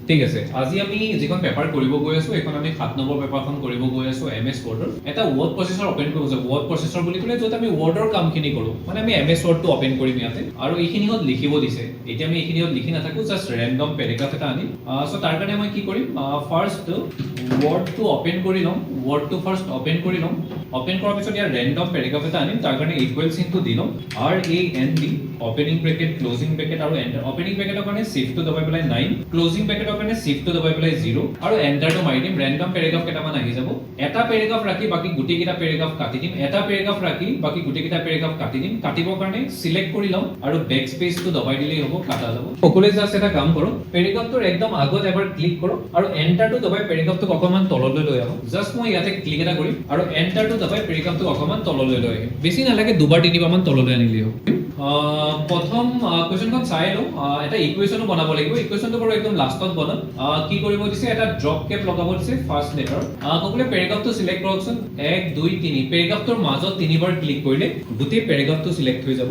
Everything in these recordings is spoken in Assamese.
ঠিক আছে, আজি আমি যিখন পেপাৰ কৰিব গৈ আছো এখন আমি 7 নম্বৰ পেপাৰখন কৰিব গৈ আছো MS Wordৰ এটা ৱৰ্ড প্ৰচেছৰ ওপেন কৰিব যাম। ৱৰ্ড প্ৰচেছৰ বুলি ক'লে য'ত আমি ৱৰ্ডৰ কামখিনি কৰোঁ, মানে আমি MS Wordটো ওপেন কৰিম ইয়াতে আৰু এইখিনিত লিখিব দিছে। এতিয়া আমি এইখিনিত লিখি নাথাকো, জাষ্ট ৰেন্ডম পেৰাগ্ৰাফ এটা আনিম। সো তাৰ কাৰণে মই কি কৰিম, ফাৰ্ষ্ট ৱৰ্ডটো ওপেন কৰি ল'ম। ৱৰ্ডটো ফাৰ্ষ্ট ওপেন কৰি ল'ম। ওপেন কৰাৰ পিছত ইয়াৰ ৰেন্ডম পেৰাগ্ৰাফ এটা আনিম, তাৰ কাৰণে ইকুৱেল চিনটো দি ল'ম। RAND opening bracket closing bracket আৰু এন্টাৰ। ওপেনিং ব্ৰেকেটৰ কাৰণে শিফটটো দবাই পেলাই 9, ক্লোজিং ব্ৰেকেটৰ কাৰণে শিফটটো দবাই পেলাই 0 আৰু এন্টাৰটো মাৰি দিম। ৰেন্ডম পেৰাগ্ৰাফ কেইটামান আহি যাব। এটা পেৰাগ্ৰাফ ৰাখি বাকি গোটেই কেইটা পেৰাগ্ৰাফ কাটি দিম। এটা পেৰাগ্ৰাফ ৰাখি বাকি গোটেই কেইটা পেৰাগ্ৰাফ কাটি দিম। কাটিবৰ কাৰণে সিলেক্ট কৰি লম আৰু বেক স্পেচটো দবাই দিলেই হ'ব, কাটা যাব। সকলোৱে জাস্ট এটা কাম কৰক, পেৰাগ্ৰাফটোৰ একদম আগত এবাৰ ক্লিক কৰক আৰু এন্টাৰটো দবাই পেৰাগ্ৰাফটোক অকমান তললৈ লৈ আহক। জাস্ট মই ইয়াতে ক্লিক এটা কৰিম আৰু এন্টাৰটো দবাই পেৰাগ্ৰাফটোক অকমান তললৈ লৈ আহিম। বেছি নালাগে, দুবাৰ তিনিবাৰ মান তললৈ আনিলেই হ'ব। প্ৰথম কোৱেশ্চনখন চাই লওঁ। এটা ইকুৱেশ্যনো বনাব লাগিব। ইকুৱেশ্যনটো বাৰু একদম লাষ্টত বনাম। কি কৰিব দিছে, এটা ড্ৰপ কেপ লগাব দিছে ফাৰ্ষ্ট লেটাৰ। সকলোৱে পেৰাগ্ৰাফটো সিলেক্ট কৰকচোন। 1 2 3 পেৰাগ্ৰাফটোৰ মাজত তিনিবাৰ ক্লিক কৰিলে গোটেই পেৰাগ্ৰাফটো সিলেক্ট হৈ যাব।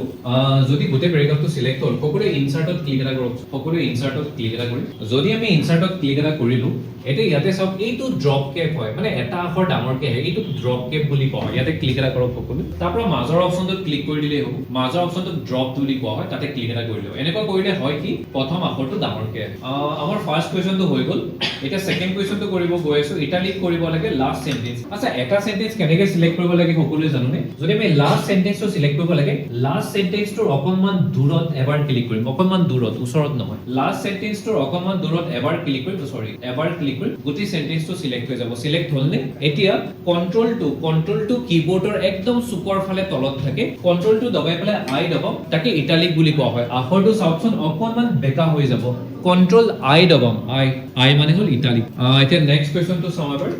যদি গোটেই পেৰাগ্ৰাফটো সিলেক্ট হ'ল, সকলোৱে ইনচাৰ্টত ক্লিক এটা কৰক। সকলোৱে ইনচাৰ্টত ক্লিক এটা কৰিম। যদি আমি ইনচাৰ্টত ক্লিক এটা কৰিলো, এতিয়া ইয়াতে চাওক এইটো ড্ৰপ কেপ হয়, মানে এটা আখৰ ডাঙৰকে আহে, এইটো ড্ৰপ কেপ বুলি কোৱা হয়। ইয়াতে ক্লিক এটা কৰক সকলোৱে। তাৰ পৰা মাজৰ অপচনটোত ক্লিক কৰি দিলেই হ'ব। মাজৰ অপচনটোত ড্ৰপ বুলি কোৱা হয়, তাতে ক্লিক এটা কৰি লও। এনেকুৱা কৰিলে হয় কি, প্ৰথম আখৰটো ডাঙৰকে আহে। আমাৰ ফাৰ্ষ্ট কোৱেশ্চনটো হৈ গ'ল। এতিয়া সেকেন্ড কোৱেশ্চনটো কৰিব গৈ আছো। ইটালিক কৰিব লাগে লাষ্ট সেন্টেন্স। আচ্ছা, এটা সেন্টেন্স কেনেকৈ সিলেক্ট কৰিব লাগে সকলোৱে জানোনে? যদি আমি লাষ্ট সেন্টেন্সটো সিলেক্ট কৰিব লাগে, লাষ্ট সেন্টেন্সটোৰ অকনমান দূৰত এবাৰ ক্লিক কৰিম। অকনমান দূৰত, ওচৰত নহয়। লাষ্ট সেন্টেন্সটোৰ অকনমান দূৰত এবাৰ ক্লিক কৰিম। এবাৰ ক্লিক কৰি গোটেই সেন্টেন্সটো সিলেক্ট হৈ যাব। সিলেক্ট হ'লনে? এতিয়া কন্ট্ৰল টু কিবোৰ্ডৰ একদম চুকৰ ফালে তলত থাকে। কন্ট্ৰল টু দবাই পেলাই আই দবাম, তাকে ইটালিক বুলি কোৱা হয়। আখৰটো চাওকচোন অকনমান বেকা হৈ যাব। কন্ট্ৰল আই দবাম, আই মানে হ'ল ইটালিক। এতিয়া নেক্সট কোৱেশ্চনটো চাওঁ এবাৰ।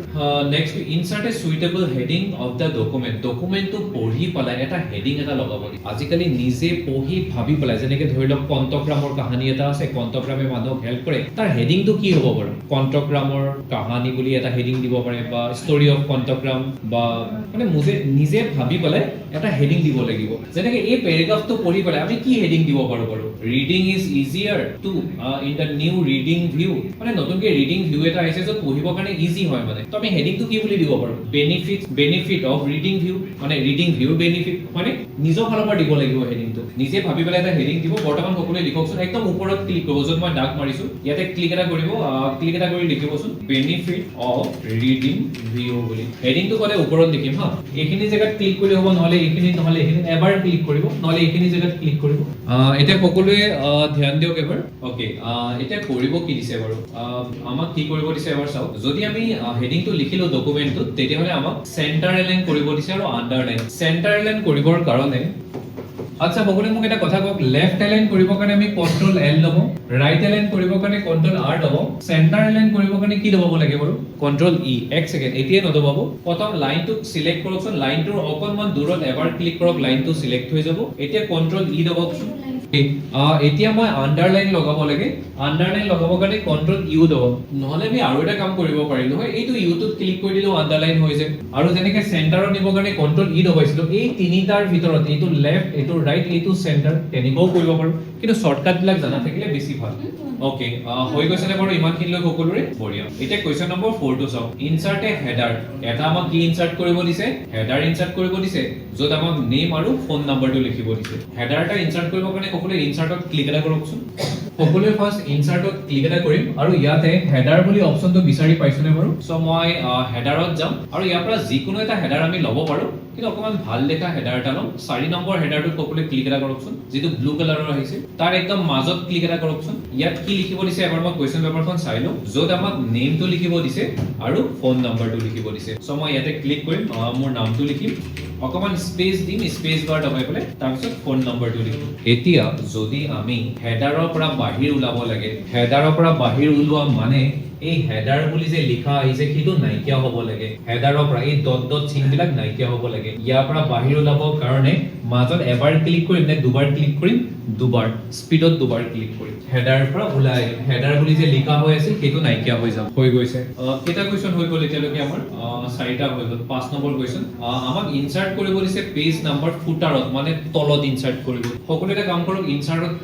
Next, insert a suitable heading of the document. ডকুমেন্টটো পঢ়ি পেলাই এটা হেডিং এটা লগাব দিম। আজিকালি নিজে পঢ়ি ভাবি পেলাই, যেনেকে ধৰি লওক কণ্টকৰামৰ কাহিনী এটা আছে, কণ্টকৰামে মানুহক হেল্প কৰে, তাৰ হেডিংটো কি হ'ব বাৰু? কণ্টকৰামৰ কাহিনী বুলি এটা হেডিং দিব পাৰে, বা ষ্টৰি অফ কণ্টকৰাম, বা মানে নিজে ভাবি পেলাই এটা হেডিং দিব লাগিব। যেনেকে এই পেৰাগ্ৰাফটো পঢ়ি পেলাই আমি কি হেডিং দিব পাৰো বাৰু? Reading is easier to in the new reading view, মানে নতুনকে ৰিডিং ভিউ এটা আহিছে য'ত পঢ়িবৰ কাৰণে ইজি হয়। মানে তো আমি হেডিংটো কি বুলি দিব পাৰো? বেনিফিট অফ ৰিডিং ভিউ, মানে ৰিডিং ভিউ বেনিফিট, মানে নিজৰ ফালৰ পৰা দিব লাগিব হেডিংটো। নিজে ভাবি পেলাই এটা হেডিং দিব। বৰ্তমান সকলোৱে লিখকচোন, একদম ওপৰত ক্লিক কৰিব, য'ত মই দাগ মাৰিছো ইয়াতে ক্লিক এটা কৰিব। ক্লিক এটা কৰি লিখিবচোন বেনিফিট অফ ৰিডিং ভিউ বুলি। হেডিংটো ক'লে ওপৰত লিখিম হা। এইখিনি জেগাত ক্লিক কৰি হ'ব, নহলে এইখিনি, নহলে এইখিনি এবাৰ ক্লিক কৰিব, নহলে এইখিনি জেগাত ক্লিক কৰিব। এতিয়া সকলোৱে ধ্যান দিয়ক এবাৰ। ওকে, এতিয়া কৰিব কি দিছে বাৰু? আমাক কি কৰিব দিছে এবাৰ চাওক। যদি আমি হেডিংটো লিখিলো ডকুমেন্টটোত, তেতিয়াহ'লে আমাক চেন্টাৰ এলাইন কৰিব দিছে আৰু আন্ডাৰলাইন। চেন্টাৰ এলাইন কৰিবৰ কাৰণে, আচ্ছা সকলোৱে মোক এটা কথা কওক, লেফট এলাইন কৰিবৰ কাৰণে আমি কন্ট্ৰল এল দবাম, ৰাইট এলাইন কৰিবৰ কাৰণে কন্ট্ৰল আৰ দবাম, চেন্টাৰ এলাইন কৰিবৰ কাৰণে কি দবাব লাগে বাৰু? কন্ট্ৰল ই। এক সেকেন্ড, এতিয়াই নদবাব। প্ৰথম লাইনটো সিলেক্ট কৰকচোন। লাইনটোৰ অকনমান দূৰত এবাৰ ক্লিক কৰক, লাইনটো সিলেক্ট হৈ যাব। এতিয়া কন্ট্ৰল ই দবাবচোন। এতিয়া মই আন্ডাৰলাইন লগাব লাগে। আন্ডাৰলাইন লগাবৰ কাৰণে কন্ট্ৰল ইউ দবাম। নহলে আমি আৰু এটা কাম কৰিব পাৰিলো হয়, এইটো ইউটোত ক্লিক কৰি দিলেও আন্ডাৰলাইন হৈ যায়। আৰু যেনেকে চেন্টাৰত নিবৰ কাৰণে কন্ট্ৰল ই দবাইছিলো, এই তিনিটাৰ ভিতৰত এইটো লেফট, এইটো ৰাইট, এইটো চেন্টাৰ, তেনেকুৱাও কৰিব পাৰো, কিন্তু শৰ্টকাট বিলাক জানা থাকিলে বেছি ভাল। ওকে, হৈ গৈছে নে বাৰু ইমানখিনিলৈ সকলোৰে? বঢ়িয়া। এতিয়া কুৱেশ্চন নম্বৰ 4 টো চাওক। ইনচাৰ্ট এ হেডাৰ। এটা আমাক কি ইনচাৰ্ট কৰিব দিছে? হেডাৰ ইনচাৰ্ট কৰিব দিছে, য'ত আমাক নেম আৰু ফোন নাম্বাৰটো লিখিব দিছে। হেডাৰ এটা ইনচাৰ্ট কৰিবৰ কাৰণে সকলোৱে ইনচাৰ্টত ক্লিক এটা কৰকচোন। সকলোৱে ফাৰ্ষ্ট ইনচাৰ্টত ক্লিক এটা কৰিম আৰু ইয়াতে হেডাৰ বুলি অপচনটো বিচাৰি পাইছোনে বাৰু? সো মই হেডাৰত যাম আৰু ইয়াৰ পৰা যিকোনো এটা হেডাৰ আমি ল'ব পাৰো, কিন্তু অকমান ভাল দেখা হেডাৰ এটা ল'ম। 4 নম্বৰ হেডাৰটোত সকলোৱে ক্লিক এটা কৰকচোন, যিটো ব্লু কালাৰৰ আহিছে। তাৰ একদম মাজত ক্লিক এটা কৰকচোন। ইয়াত কি লিখিব দিছে এবাৰ মই কুৱেশ্চন পেপাৰখন চাই লওঁ, য'ত আমাক নেমটো লিখিব দিছে আৰু ফোন নাম্বাৰটো লিখিব দিছে। সো মই ইয়াতে ক্লিক কৰিম, মোৰ নামটো লিখিম, অকমান স্পেচ দিম, স্পেচ বাৰ দবাই পেলাই, তাৰপিছত ফোন নাম্বাৰটো লিখিম। এতিয়া যদি আমি হেডাৰৰ পৰা বাহিৰ ওলাব লাগে, হেডাৰৰ পৰা বাহিৰ ওলোৱা মানে এই হেডাৰ বুলি যে লিখা আহিছে সেইটো নাইকিয়া হ'ব লাগে। হেডাৰৰ পৰা এই ডট ডট চিন বিলাক নাইকিয়া হ'ব লাগে। ইয়াৰ পৰা বাহিৰ ওলাবৰ কাৰণে মাজত এবাৰ ক্লিক কৰিম নে দুবাৰ ক্লিক কৰিম? দুবাৰ। স্পিডত দুবাৰ ক্লিক কৰিম। হেডাৰ পৰা ওলাই আহিম। হেডাৰ বুলি যে লিখা হৈ আছে সেইটো নাইকিয়া হৈ যাব। হৈ গৈছে। কেইটা কুৱেশ্চন হৈ গ'ল এতিয়ালৈকে? আমাৰ 4টা হৈ গ'ল। 5 নম্বৰ কুৱেশ্চন। আমাক ইনচাৰ্ট কৰিব দিছে পেজ নাম্বাৰ ফুটাৰত, মানে তলত ইনচাৰ্ট কৰিব। সকলো এটা কাম কৰক,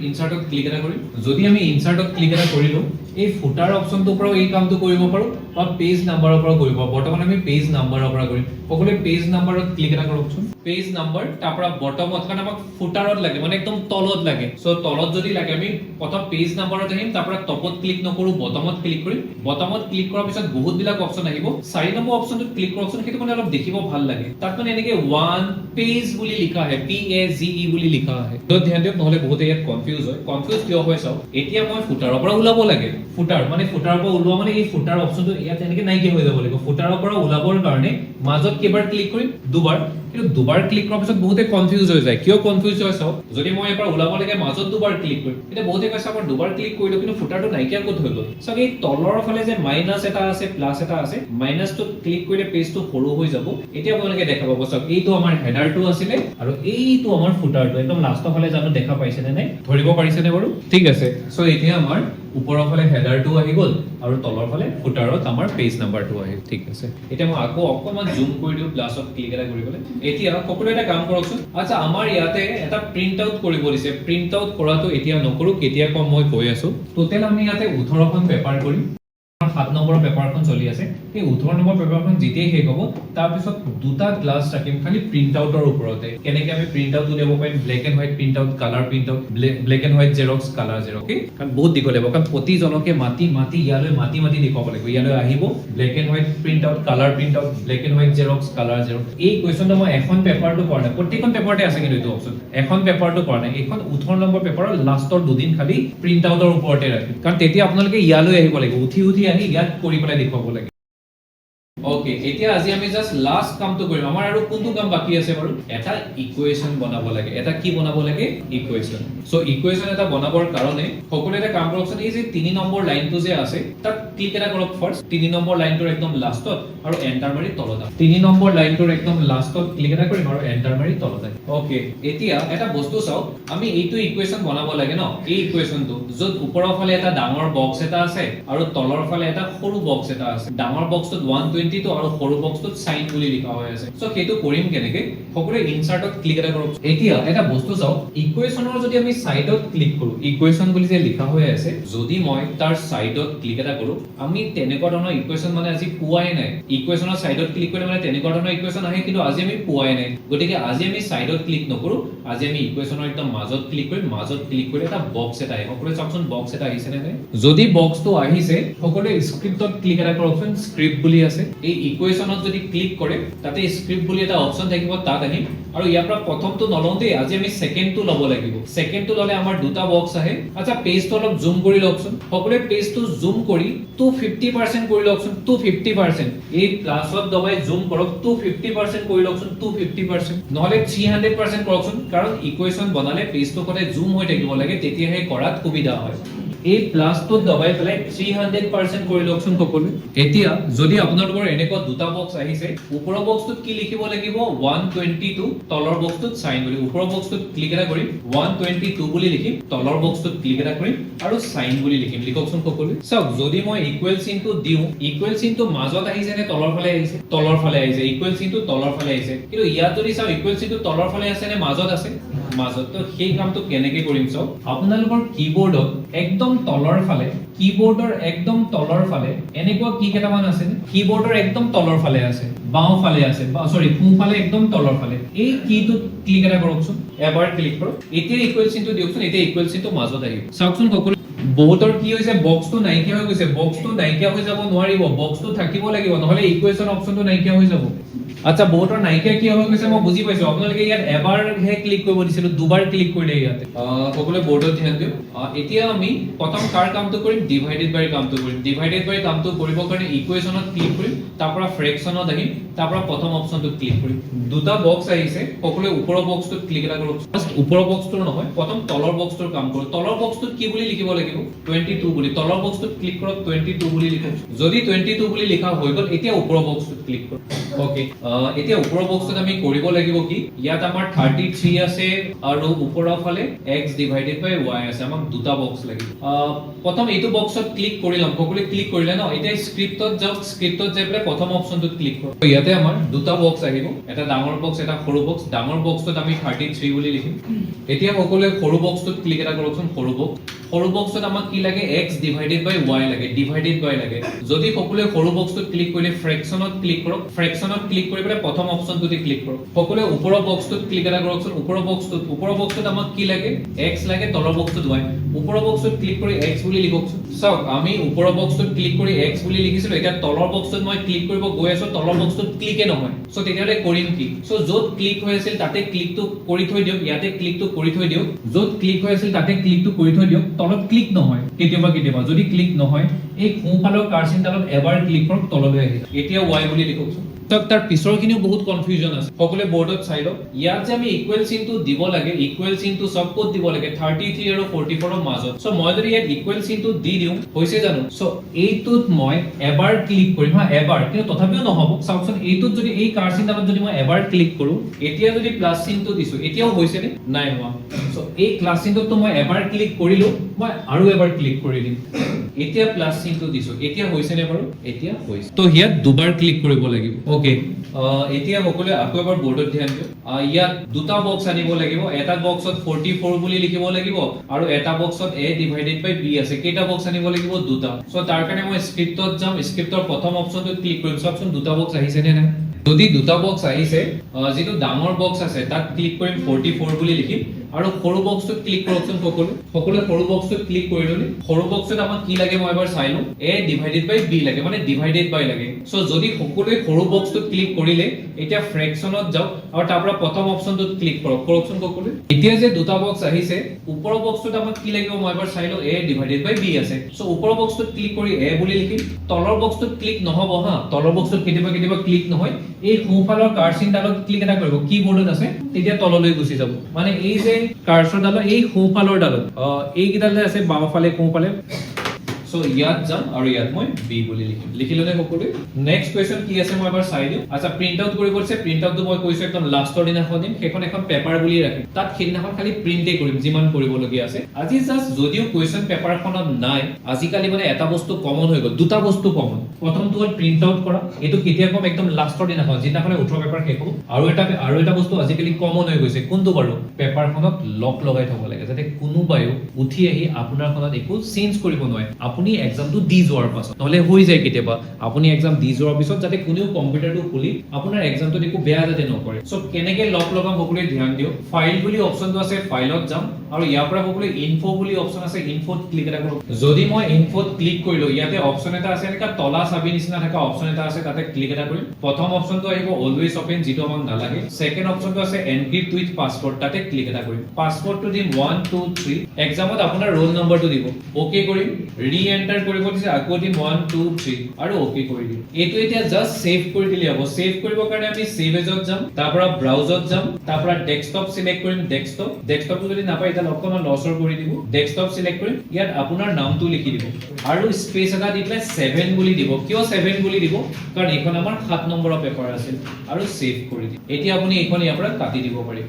ইনচাৰ্টত ক্লিক এটা কৰিম। যদি আমি ইনচাৰ্টত ক্লিক এটা কৰিলো, এই ফুটাৰ অপচনটোৰ পৰাও এই কামটো কৰিব পাৰো বা পেজ নাম্বাৰৰ পৰা কৰিব পাৰো বৰ্তমান আমি পেজ নাম্বাৰৰ পৰা কৰিম সকলোৱে পেজ নাম্বাৰত ক্লিক এটা কৰকচোন পেজ নাম্বাৰ তাৰ পৰা বটমত কাৰণ আমাক ফুটাৰত লাগে মানে একদম তলত লাগে সো তলত যদি লাগে আমি প্ৰথম পেজ নাম্বাৰত আহিম তাৰ পৰা টপত ক্লিক নকৰো বটমত ক্লিক কৰিম বটমত ক্লিক কৰাৰ পিছত বহুত বিলাক অপচন আহিব 4 নম্বৰ অপচনটোত ক্লিক কৰকচোন সেইটো মানে অলপ দেখিব ভাল লাগে তাত মানে এনেকে 1 পেজ বুলি লিখা আছে PAGE বুলি লিখা আছে তো ধ্যান দিয়ক নহলে বহুত ইয়াত কনফিউজ হয় কনফিউজ কিয় হয় চাও এতিয়া মই ফুটাৰৰ পৰা ওলাব লাগে ফুটাৰ মানে ফুটাৰৰ পৰা ওলোৱা মানে এই ফুটাৰ অপচনটো ইয়াত এনেকে নাইকিয়া হৈ যাব লাগিব ফুটাৰৰ পৰা ওলাবৰ কাৰণে মাজত কেইবাৰ ক্লিক কৰিম দুবাৰ কিন্তু দুবাৰ ক্লিক কৰাৰ পিছত বহুতে কনফিউজ হৈ যায় কিয় কনফিউজ হয় চাও যদি মই এবাৰ ওলাব লাগে মাজত দুবাৰ ক্লিক কৰিম এটা বহুতে কৈছে আমাৰ দুবাৰ ক্লিক কৰিলো কিন্তু ফুটাৰটো নাইকিয়া ক'ত হৈ গ'ল সো এই তলৰ ফালে যে মাইনাস এটা আছে প্লাস এটা আছে মাইনাসটো ক্লিক কৰিলে পেজটো সৰু হৈ যাব এতিয়া আপোনালোকে দেখা পাব চাওক এইটো আমাৰ হেডাৰটো আছিল আৰু এইটো আমাৰ ফুটাৰটো একদম লাষ্টৰ ফালে জানো দেখা পাইছে নে নাই ধৰিব পাৰিছে নে বাৰু ঠিক আছে সো এতিয়া আমাৰ ওপৰৰ ফালে হেডাৰটো আহি গ'ল আৰু তলৰ ফালে ফুটাৰত আমাৰ পেজ নাম্বাৰটো আহিল ঠিক আছে এতিয়া মই আকৌ অকমান জুম কৰি দিও প্লাছত ক্লিক এটা কৰিবলৈ এতিয়া সকলো এটা কাম কৰকচোন আচ্ছা আমাৰ ইয়াতে এটা প্ৰিন্ট আউট কৰিব দিছে প্ৰিন্ট আউট কৰাটো এতিয়া নকৰো কেতিয়া কম মই কৈ আছো টোটেল আমি ইয়াতে 18 খন পেপাৰ কৰিম 7 নম্বৰৰ পেপাৰখন চলি আছে এই 18 নম্বৰ পেপাৰখন যেতিয়াই শেষ হ'ব তাৰ পিছত দুটা ক্লাছ ৰাখিম খালি প্ৰিন্ট আউটৰ ওপৰতে কেনেকৈ আমি প্ৰিন্ট আউট উলিয়াব পাৰিম black and white print out colour print out black and white Xerox colour Xerox okay কাৰণ বহুত দীঘল লাগিব কাৰণ প্ৰতিজনকে মাতি ইয়ালৈ মাতি দেখুৱাব লাগিব ইয়ালৈ আহিব black and white print out colour print out black and white Xerox colour Xerox এই কুৱেশ্যনটো মই এখন পেপাৰটো কৰা নাই প্ৰতিখন পেপাৰতে আছে কিন্তু এইটো অপচন এখন পেপাৰটো কৰা নাই এইখন 18 নম্বৰ পেপাৰৰ লাষ্টৰ দুদিন খালি প্ৰিন্ট আউটৰ ওপৰতে ৰাখিম কাৰণ তেতিয়া আপোনালোকে ইয়ালৈ আহিব লাগিব উঠি আহি ইয়াত কৰি পেলাই দেখুৱাব লাগে ওকে এতিয়া আজি আমি জাস্ট লাস্ট কামটো কৰিম আমাৰ আৰু কোনটো কাম বাকি আছে বাৰু এটা ইকুৱেচন বনাব লাগে এটা কি বনাব লাগে ইকুৱেচন সো ইকুৱেচন এটা বনাবৰ কাৰণে সকলো এটা কাম কৰকচোন এই যে 3 নম্বৰ লাইনটো যে আছে তাত ক্লিক এটা কৰক ফাৰ্স্ট 3 নম্বৰ লাইনটোৰ একদম লাষ্টত আৰু এন্টাৰ মাৰি তলত 3 নম্বৰ লাইনটোৰ একদম লাষ্টত ক্লিক এটা কৰিম আৰু এন্টাৰ মাৰি তলত ওকে এতিয়া এটা বস্তু চাওক আমি এইটো ইকুৱেচন বনাব লাগে ন এই ইকুৱেচনটো যত ওপৰৰ ফালে এটা ডাঙৰ বক্স এটা আছে আৰু তলৰ ফালে এটা সৰু বক্স এটা আছে ডাঙৰ বক্সটোত 120 তো আৰু সৰু বক্সটোত সাইন বুলি লিখা হৈ আছে সো সেইটো কৰিম কেনেকে সকলোৱে ইনসাৰ্টত ক্লিক এটা কৰক এতিয়া এটা বস্তু চাওক ইকুৱেচনৰ যদি আমি সাইডত ক্লিক কৰো ইকুৱেচন বুলি যে লিখা হৈ আছে যদি মই তাৰ সাইডত ক্লিক এটা কৰো আমি তেনেকুৱা ধৰণৰ ইকুৱেচন মানে আজি পোৱাই নাই ইকুৱেচনৰ সাইডত ক্লিক কৰিলে মানে তেনেকুৱা ধৰণৰ ইকুৱেচন আহে কিন্তু আজি আমি পোৱাই নাই গতিকে আজি আমি সাইডত ক্লিক নকৰো আজি আমি ইকুৱেচনৰ একদম মাজত ক্লিক কৰিম মাজত ক্লিক কৰি এটা বক্স এটা আহিব সকলোৱে চাওকচোন বক্স এটা আহিছে নে যদি বক্সটো আহিছে সকলোৱে স্ক্ৰিপ্টত ক্লিক এটা কৰকচোন স্ক্ৰিপ্ট বুলি আছে এই ইকুৱেচনত যদি ক্লিক কৰে তাতে স্ক্ৰিপ্ট বুলি এটা অপচন থাকিব তাত আহিম আৰু ইয়াৰ পৰা প্ৰথমটো নলওঁতে আজি আমি সেকেন্ডটো ল'ব লাগিব সেকেন্ডটো ল'লে আমাৰ দুটা বক্স আহে আচ্ছা পেজটো অলপ জুম কৰি লওকচোন সকলোৱে পেজটো জুম কৰি 250% কৰি লওকচোন 250% এই প্লাছত দবাই জুম কৰক 250% কৰি লওকচোন 250% নহলে 300% কৰকচোন কাৰণ ইকুৱেচন বনালে পেজটো সদায় জুম হৈ থাকিব লাগে তেতিয়াহে কৰাত সুবিধা হয় এই প্লাসটো দবাই পেলাই 300% কৰি লওকচোন সকলো এতিয়া যদি আপোনালোকৰ এনেকুৱা দুটা বক্স আহিছে ওপৰৰ বক্সটোত কি লিখিব লাগিব 122 তলৰ বক্সটোত সাইন বুলি ওপৰৰ বক্সটোত ক্লিক এটা কৰিম 122 বুলি লিখিম তলৰ বক্সটোত ক্লিক এটা কৰিম আৰু সাইন বুলি লিখিম লিখকচোন সকলো চাওক যদি মই ইকুৱেল চিনটো দিও ইকুৱেল চিনটো মাজত আহিছে নে তলৰ ফালে আহিছে ইকুৱেল চিনটো তলৰ ফালে আহিছে কিন্তু ইয়াত যদি চাও ইকুৱেল চিনটো তলৰ ফালে আছে নে মাজত আছে মাজত তো সেই কামটো কেনেকৈ কৰিম চাওক আপোনালোকৰ কিবোৰ্ডত একদম তলৰ ফালে কিবোৰ্ডৰ একদম তলৰ ফালে এনেকুৱা কি কেইটামান আছে কিবোৰ্ডৰ একদম তলৰ ফালে আছে বাও ফালে আছে সৰি ফু ফালে একদম তলৰ ফালে এই কিটো ক্লিক এটা কৰকচোন এবাৰ ক্লিক কৰক এতিয়া ইকুৱেল চিনটো দিয়কচোন এতিয়া ইকুৱেল চিনটো মাজত আহিব চাওকচোন সকলো বহুতৰ কি হৈছে বক্সটো নাইকিয়া হৈ গৈছে বক্সটো নাইকিয়া হৈ যাব নোৱাৰিব বক্সটো থাকিব লাগিব নহলে ইকুৱেচন অপচনটো নাইকিয়া হৈ যাব আচ্ছা বহুতৰ নাইকিয়া কি হৈ গৈছে মই বুজি পাইছো আপোনালোকে ইয়াত এবাৰ হে ক্লিক কৰিব দিছিল দুবাৰ ক্লিক কৰিলে ইয়াতে সকলোৱে বৰ্ডত ধ্যান দিও এতিয়া আমি প্ৰথম কাৰ কামটো কৰিম ডিভাইডেড বাই কামটো কৰিম ডিভাইডেড বাই কামটো কৰিবৰ কাৰণে ইকুৱেচনত ক্লিক কৰিম তাৰ পৰা ফ্ৰেকচনত আহিম তাৰ পৰা প্ৰথম অপচনটো ক্লিক কৰিম দুটা বক্স আহিছে সকলোৱে ওপৰৰ বক্সটোত ক্লিক এটা কৰক ফাৰ্স্ট ওপৰৰ বক্সটোৰ নহয় প্ৰথম তলৰ বক্সটোৰ কাম কৰক তলৰ বক্সটোত কি বুলি লিখিব লাগিব 22 বুলি তলৰ বক্সটোত ক্লিক কৰক 22 বুলি লিখক যদি 22 বুলি লিখা হৈ গল এতিয়া ওপৰৰ বক্সটোত ক্লিক কৰক ওকে এতিয়া ওপৰৰ বক্সটোত আমি কৰিব লাগিব কি ইয়াত আমাৰ 33 আছে আৰু ওপৰৰ ফালে x ডিভাইডেড বাই y আছে আমাক দুটা বক্স লাগিব প্ৰথম এইটো বক্সত ক্লিক কৰিলাম সকলোৱে ক্লিক কৰিলে ন এতিয়া স্ক্ৰিপ্টত যাওক স্ক্ৰিপ্টত যাই পেলাই প্ৰথম অপচনটোত ক্লিক কৰক ইয়াতে আমাৰ দুটা বক্স আহিব এটা ডাঙৰ বক্স এটা সৰু বক্স ডাঙৰ বক্সটোত আমি 33 বুলি লিখিম এতিয়া সকলোৱে সৰু বক্সটোত ক্লিক এটা কৰকচোন সৰু বক্স সৰু বক্সত আমাক কি লাগে x ডিভাইডেড বাই y লাগে, ডিভাইডেড বাই লাগে। যদি সকলোৱে সৰু বক্সটোত ক্লিক কৰিলে ফ্ৰেকশনত ক্লিক কৰক, ফ্ৰেকশনত ক্লিক কৰি পেলাই প্ৰথম অপচনটোতে ক্লিক কৰক। সকলোৱে ওপৰৰ বক্সটোত ক্লিক এটা কৰকচোন, ওপৰৰ বক্সটোত আমাক কি লাগে x লাগে, তলৰ বক্সটোত y। ওপৰৰ বক্সটোত ক্লিক কৰি x বুলি লিখকচোন। চাওক আমি ওপৰৰ বক্সটোত ক্লিক কৰি x বুলি লিখিছিলো, এতিয়া তলৰ বক্সটোত মই ক্লিক কৰিব গৈ আছো, তলৰ বক্সটোত ক্লিকে নহয়। সো তেতিয়ালে কৰিম কি? সো য'ত ক্লিক হৈ আছিল তাতে ক্লিকটো কৰি থৈ দিয়ক, ইয়াতে ক্লিকটো কৰি থৈ দিয়ক। য'ত ক্লিক হৈ আছিল তাতে ক্লিকটো কৰি থৈ দিয়ক, তলত ক্লিক নহয়। কেতিয়াবা যদি ক্লিক নহয়, এই সোঁফালৰ কাৰ্চিনডালত এবাৰ ক্লিক কৰক, তললৈ আহি যাব। এতিয়া y বুলি লিখকচোন। তাৰ পিছৰখিনিও বহুত কনফিউজন আছে, সকলোৱে বৰ্ডত চাই লওক। ইয়াত যে আমি ইকুৱেল চিনটো দিব লাগে, ইকুৱেল চিনটো সব ক'ত দিব লাগে 33 আৰু 44 ৰ মাজত। সো মই যদি ইয়াত ইকুৱেল চিনটো দি দিওঁ, হৈছে জানো? সো এইটোত মই এবাৰ ক্লিক কৰিম, হা এবাৰ, কিন্তু তথাপিও নহব। চাওকচোন এইটোত যদি এই কাৰ্চিনডালত যদি মই এবাৰ ক্লিক কৰো, এতিয়া যদি প্লাস চিনটো দিছো, এতিয়াও হৈছে নে? নাই হোৱা। সো এই প্লাস চিনটোত মই এবাৰ ক্লিক কৰিলো, মই আৰু এবাৰ ক্লিক কৰি দিম। এতিয়া প্লাস চিনটো দিছো, এতিয়া হৈছে নে বাৰু? এতিয়া হৈছে। তো ইয়াত দুবাৰ ক্লিক কৰিব লাগিব। ওকে, এতিয়া সকলোৱে আকৌ এবাৰ বৰ্ডত ধ্যান দিয়ক। ইয়াত দুটা বক্স আনিব লাগিব, এটা বক্সত 44 বুলি লিখিব লাগিব আৰু এটা বক্সত a ডিভাইডেড বাই b আছে। কেইটা বক্স আনিব লাগিব? দুটা। সো তাৰ কাৰণে মই স্ক্ৰিপ্টত যাম, স্ক্ৰিপ্টৰ প্ৰথম অপচনটোত ক্লিক কৰিম। চাওকচোন দুটা বক্স আহিছে নে নাই। যদি দুটা বক্স আহিছে, যেটো ডাঙৰ বক্স আছে তাত ক্লিক কৰিম, 44 বুলি লিখিম আৰু সৰু বক্সটোত ক্লিক কৰকচোন। সকলোৱে সৰু বক্সটোত ক্লিক কৰি ললি। সৰু বক্সটোত আমাক কি লাগে মই এবাৰ চাই লওঁ, a ডিভাইডেড বাই b লাগে, মানে ডিভাইডেড বাই লাগে। সো যদি সকলোৱে সৰু বক্সটোত ক্লিক কৰিলে, এতিয়া ফ্ৰেকশনত যাওক আৰু তাৰ পৰা প্ৰথম অপচনটোত ক্লিক কৰকচোন সকলোৱে। এতিয়া যে দুটা বক্স আহিছে, ওপৰৰ বক্সটোত আমাক কি লাগিব মই এবাৰ চাই লওঁ, a ডিভাইডেড বাই b আছে। সো ওপৰৰ বক্সটোত ক্লিক কৰি a বুলি লিখিম। তলৰ বক্সটোত ক্লিক নহব, হা তলৰ বক্সটোত কেতিয়াবা ক্লিক নহয়। এই সোঁফালৰ কাৰ্চিনডালত ক্লিক এটা কৰিব, কিবৰ্ডত আছে, তেতিয়া তললৈ গুচি যাব। মানে এই যে কাৰ্চৰডালৰ এই সোঁফালৰ ডালত এইকেইডালে আছে বাওঁফালে সোঁফালে। সো ইয়াত যাম আৰু ইয়াত মই b বুলি লিখিম। লিখিলনে সকলোৱে? নেক্সট কোৱেশ্চন কি আছে মই এবাৰ চাই দিওঁ। আচ্ছা, প্ৰিন্ট আউট কৰিব আছে। প্ৰিন্ট আউটটো মই কৈছো একদম লাষ্টৰ দিনাখন দিম, সেইখন এখন পেপাৰ বুলি ৰাখিম। তাত সেইদিনাখন খালি প্ৰিন্টে কৰিম যিমান কৰিবলগীয়া আছে। আজি জাস্ট যদিও কোৱেশ্চন পেপাৰখনত নাই, আজিকালি মানে এটা বস্তু কমন হৈ গ'ল, দুটা বস্তু কমন। প্ৰথমটো হ'ল প্ৰিন্ট আউট কৰা, এইটো কেতিয়া কম? একদম লাষ্টৰ দিনাখন, যিদিনাখন 18 পেপাৰ শেষ হ'ব। আৰু এটা বস্তু আজিকালি কমন হৈ গৈছে, কোনটো বাৰু? পেপাৰখনত লক লগাই থব লাগে, যাতে কোনোবাইও উঠি আহি আপোনাৰখনত একো চেঞ্জ কৰিব নোৱাৰে। আপুনি এক্সামটো দি যোৱাৰ পাছত, নহলে হৈ যায় কেতিয়াবা আপুনি এক্সাম দি যোৱাৰ পিছত যাতে কোনেও কম্পিউটাৰটো খুলি আপোনাৰ এক্সামটোত একো বেয়া যাতে নকৰে। সো কেনেকে লক লগাম সকলোৱে ধ্যান দিয়ক। ফাইল বুলি অপচনটো আছে, ফাইলত যাম আৰু ইয়াৰ পৰা সকলোৱে ইনফো বুলি অপচন আছে, ইনফোত ক্লিক এটা কৰক। যদি মই ইনফোত ক্লিক কৰিলো, ইয়াতে অপচন এটা আছে, এনেকা তলা চাবি নিচিনা থকা অপচন এটা আছে, তাতে ক্লিক এটা কৰিম। প্ৰথম অপচনটো আহিব অলৱেজ ওপেন, যিটো আমাক নালাগে। সেকেন্ড অপচনটো আছে এনক্ৰিপ্ট উইথ পাছৱৰ্ড, তাতে ক্লিক এটা কৰিম। পাছৱৰ্ডটো দিম 1 2 3। এক্সামত আপোনাৰ ৰোল নম্বৰটো দিব, ওকে কৰিম। ৰি এন্টাৰ কৰিব দিছে, আকৌ দিম 1 2 3 আৰু ওকে কৰি দিম। এইটো এতিয়া জাস্ট সেভ কৰি দিলে হ'ব। সেভ কৰিবৰ কাৰণে আমি সেভ এজত যাম, তাৰ পৰা ব্ৰাউজত যাম, তাৰ পৰা ডেস্কটপ সিলেক্ট কৰিম। ডেস্কটপটো যদি নাপায় এটা অকমান লছৰ কৰি দিব। ডেস্কটপ সিলেক্ট কৰিম, ইয়াত আপোনাৰ নামটো লিখি দিব আৰু স্পেচ এটা দি পেলাই 7 বুলি দিব। কিয় 7 বুলি দিব? কাৰণ এইখন আমাৰ 7 নম্বৰৰ পেপাৰ আছিল। আৰু সেভ কৰি দিম। এতিয়া আপুনি এইখন ইয়াৰ পৰা কাটি দিব পাৰিব।